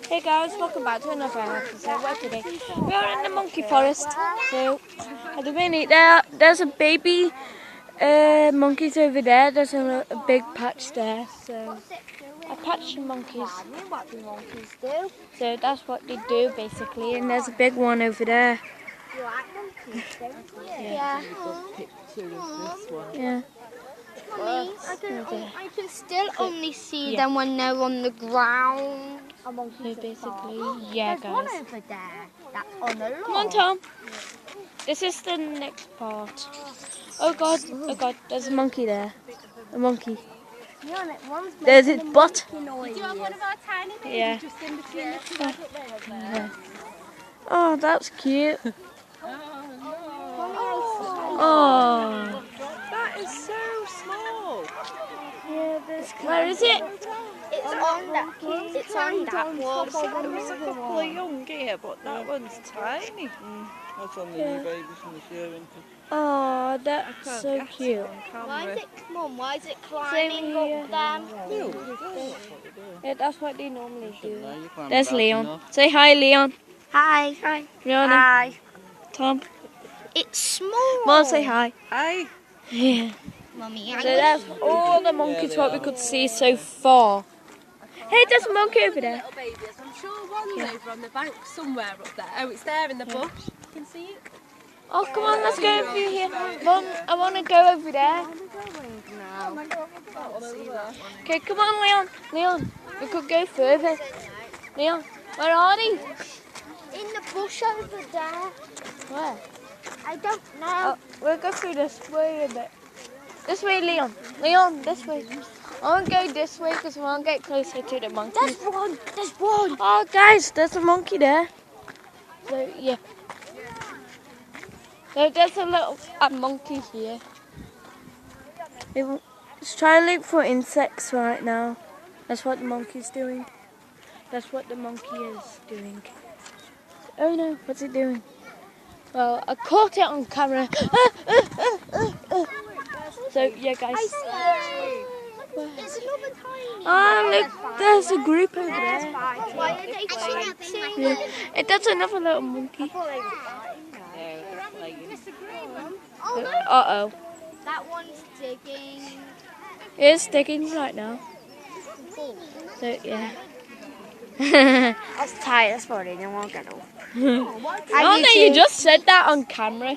Hey guys, welcome back to another episode. Where today we are in the monkey forest. So at the minute there's a baby monkeys over there. There's a big patch there. So a patch of monkeys. What do monkeys do? So that's what they do basically. And there's a big one over there. You like monkeys, don't you? Yeah. Yeah. Mommy, I can still only see them when they're on the ground. So basically, yeah, There's one guys. over there. That's on the lawn. Come on, Tom. This is the next part. Oh God, there's a monkey there. A monkey. There's its butt. Did you have one of our tiny babies Yeah. just in between the two up there? Oh, that's cute. Oh. That is so small. Where is it? It's on that. It's on that wall. There was a couple of young here, but that one's tiny. That's on the new babies from the shearing. Oh, that's so cute. Why is it? Mum, why is it Same climbing here. up them? Yeah, that's what they normally do. No, you can't There's back Leon. enough. Say hi, Leon. Hi. Hi. Rihanna. Hi. Tom. It's small. Mom, say hi. Hi. Yeah. Mummy, So that's all the monkeys what we could see so far. Hey, there's a monkey over there. Little babies. I'm sure one's over on the bank somewhere up there. Oh, it's there in the bush. You can see it. Oh, come on, let's go over here. Mom, I want to go over there. Okay, come on, Leon. Leon, we could go further. Leon, where are they? in the bush over there. Where? I don't know. Oh, we'll go through this way a bit. This way, Leon. Leon, this way. I want to go this way because we want to get closer to the monkeys. There's one. There's one. Oh, guys, there's a monkey there. So, yeah. So, there's a little monkey here. Let's try and look for insects right now. That's what the monkey's doing. That's what the monkey is doing. Oh no, what's it doing? Well, I caught it on camera. So, yeah, guys. There's another tiny. Oh, look, there's a group over there. Why are they fighting? Yeah. That's another little monkey. Uh-oh. That one's digging. It's digging right now. So, yeah. That's tired. That's probably no one get off. Oh, no, you just said that on camera.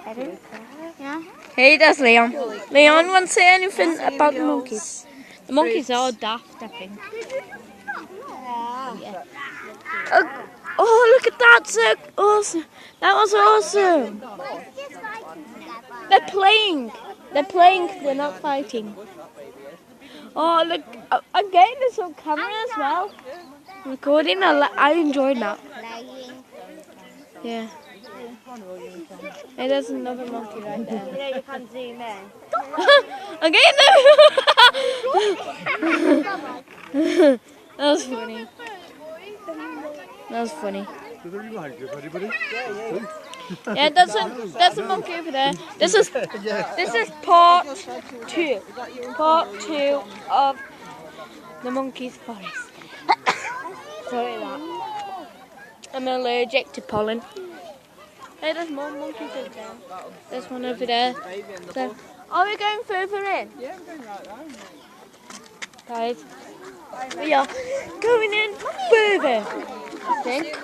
Yeah. Hey, that's Leon. Leon, want to say anything about the monkeys? The monkeys are daft, I think. Yeah. Oh, look at that. So awesome. That was awesome. They're playing. They're playing. They're not fighting. Oh, look. I'm getting this on camera as well. Recording. I enjoyed that. Yeah. Hey, there's another monkey right there. You know you can zoom in. I'm getting them. That was funny. That was funny. Yeah, there's a monkey over there. This is part 2. Part 2 of the monkey's forest. Sorry that. I'm allergic to pollen. Hey, there's more monkeys over there. There's one over there. So, are we going further in? Yeah, I'm going right round. Guys, we are going in further. I think.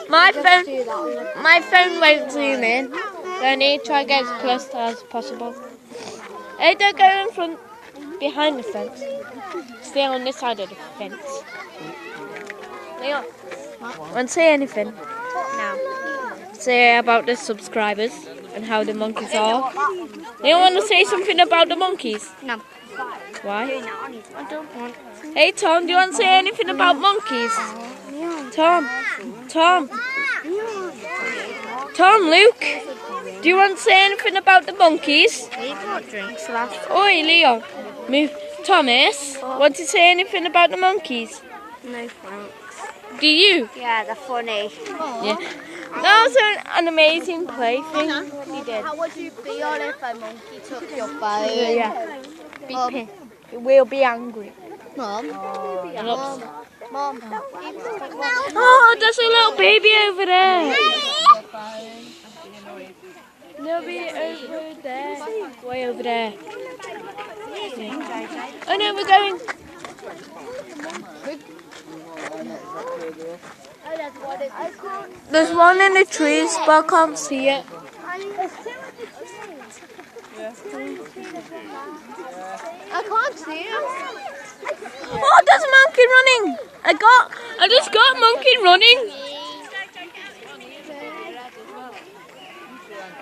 My phone won't zoom in. So I need to try to get as close as possible. Hey, don't go in front, behind the fence. Stay on this side of the fence. Leon, want to say anything? No. Say about the subscribers and how the monkeys are. You want to say something about the monkeys? No. Why? I don't want. Hey Tom, do you want to say anything about monkeys? Tom, Luke, do you want to say anything about the monkeys? We've got drinks left. Oi, Leon, move. Thomas, want to say anything about the monkeys? No thanks. Do you? Yeah, they're funny. Yeah. That was an amazing plaything. He did. How would you feel if a monkey took your phone? Yeah. Be pissed. We'll be angry. Mum. And upset. Mom. Oh, there's a little baby over there. Little baby over there. Way over there. Oh no, we're going. There's one in the trees, but I can't see it. I can't see him. Oh, there's a monkey running. I just got a monkey running.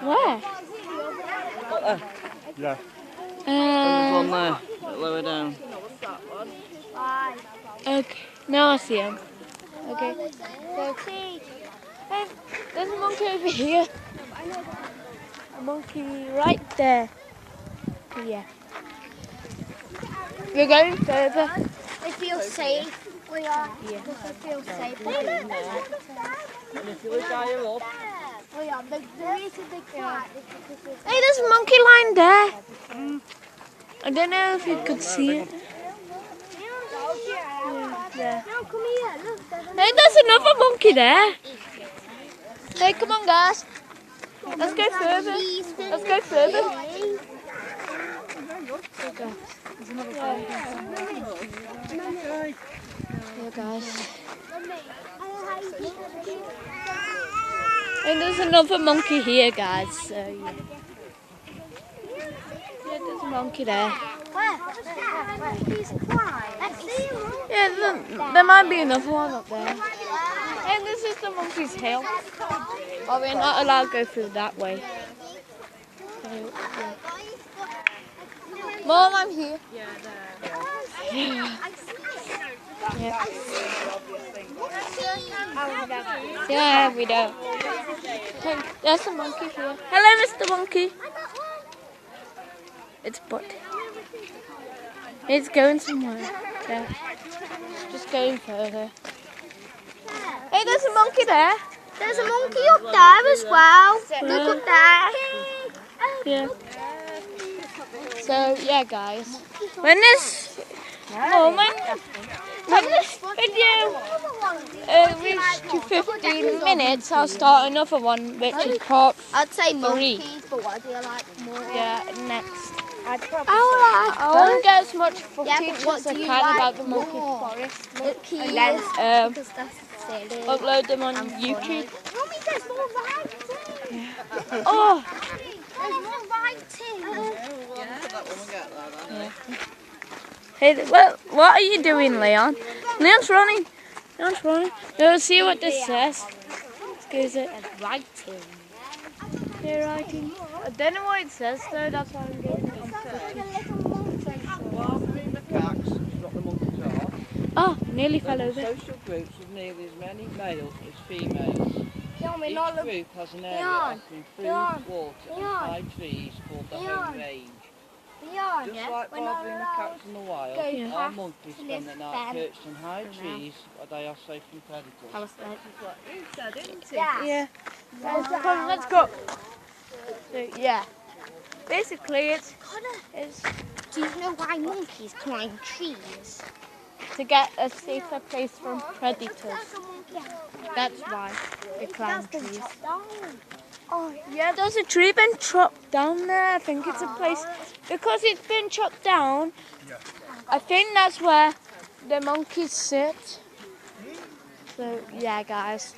Where? Yeah. There's one Uh, there, a bit lower down. okay, now I see him. Okay. So, hey, there's a monkey over here. A monkey right there. Yeah. We're going further. I feel safe. We are. Yeah. Because I feel safe. And if you look higher up, We are. The reason they can't is because Hey, there's a monkey lying there. I don't know if you could see it. Yeah. No, come here. Look, there's Hey, there's another monkey there. Hey, come on, guys. Let's go further. Let's go further. Yeah, guys. And there's another monkey here, guys. So yeah. Yeah, there's a monkey there. He's quiet. Let's see him. Yeah, there might be another one up there. And this is the monkey's hill. But we're not allowed to go through that way. So, yeah. Mom, I'm here. Yeah. Yeah, we do. Hey, there's a monkey here. Hello, Mr. Monkey. It's Bud. He's going somewhere. Yeah. Just going further. Hey, there's a monkey there. There's a monkey up there as well. Look up there. Yeah. So yeah, guys. When this video reaches to 15 minutes, I'll start another one, which is part I'd say 3. monkeys, but what do you like more? Yeah, next. I I'll get as much footage Yeah, but what as I do you can like about the monkey more? forest. monkeys. And then Because that's silly. upload them on and YouTube. funny. Mommy, there's more writing. Oh, There's more writing. put that one and get there then. hey, what are you doing, Leon? Leon's running. Leon's running. Let's see what this says. Excuse it. Writing. They're writing. I don't know what it says though. That's why I'm getting it. Well, the macaques, what the monkeys are, Oh, nearly fell they're over. social groups with nearly as many males as females. Each group has an area offering food, water and high trees called the home range. Just like barbary macaques in the wild, our monkeys spend the night perched on high trees where they are safe from predators. Yeah. Come on, let's go. So, yeah. Basically, it's Do you know why monkeys climb trees? to get a safer place from predators. That's why they climb trees. Oh, yeah, there's a tree been chopped down there. I think it's a place, because it's been chopped down, I think that's where the monkeys sit. So, yeah, guys.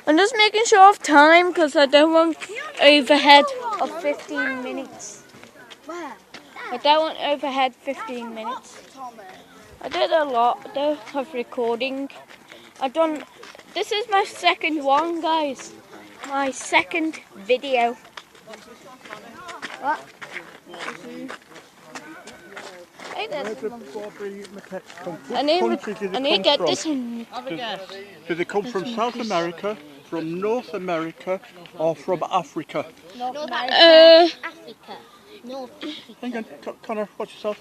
I'm just making sure of time because I don't want overhead of 15 minutes. I don't want overhead 15 minutes. I did a lot though of recording. This is my second one, guys. My second video. What? Hey, there's I need to get this in. Do they come from South America, from North America, or from Africa? Africa. North Africa. Hang on, Connor, watch yourself.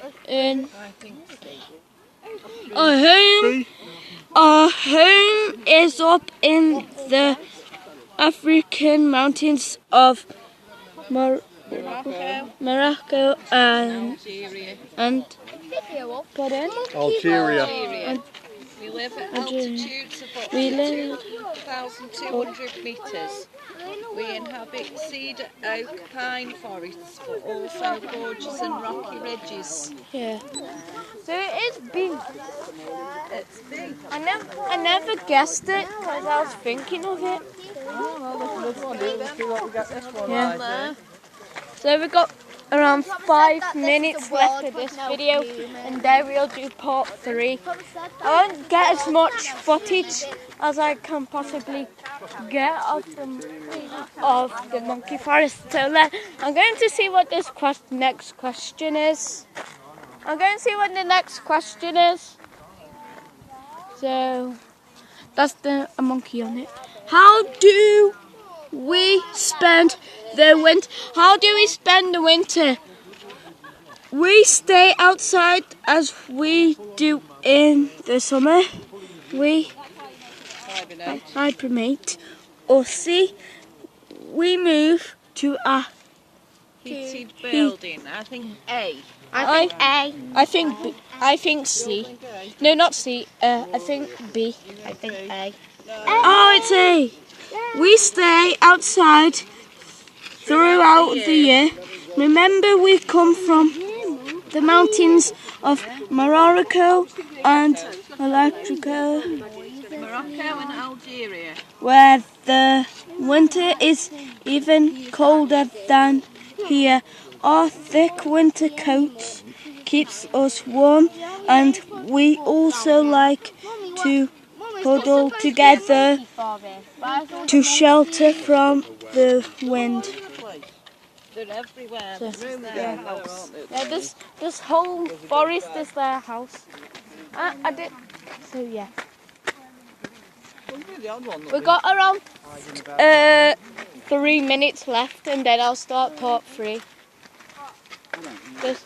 Our home is up in the African mountains of Morocco and Algeria. pardon? Algeria. We live at Algeria. altitudes of We live 1,200 metres. We inhabit cedar, oak, pine forests, but also gorges and rocky ridges. yeah. So it is big. It's big. I never guessed it because I was thinking of it. Yeah. So we got around 5 minutes left of this video, and then we'll do part 3. I won't get as much footage as I can possibly get of the monkey forest. So I'm going to see what this next question is. I'm going to see what the next question is. So that's a monkey on it. How do we spend the winter? How do we spend the winter? We stay outside as we do in the summer. We hibernate. Or C, we move to a Heated building. I think A. I think A. I think B. I think C. No, not C. I think B. I think A. Oh, it's A. We stay outside throughout the year. Remember, we come from the mountains of Morocco and Morocco and Algeria. where the winter is even colder than here. Our thick winter coats keeps us warm, and we also like to huddle together to shelter from the wind. They're everywhere. So, This is their house. Yeah, this whole forest is their house. I did. So yeah, we got around 3 minutes left, and then I'll start part 3. Just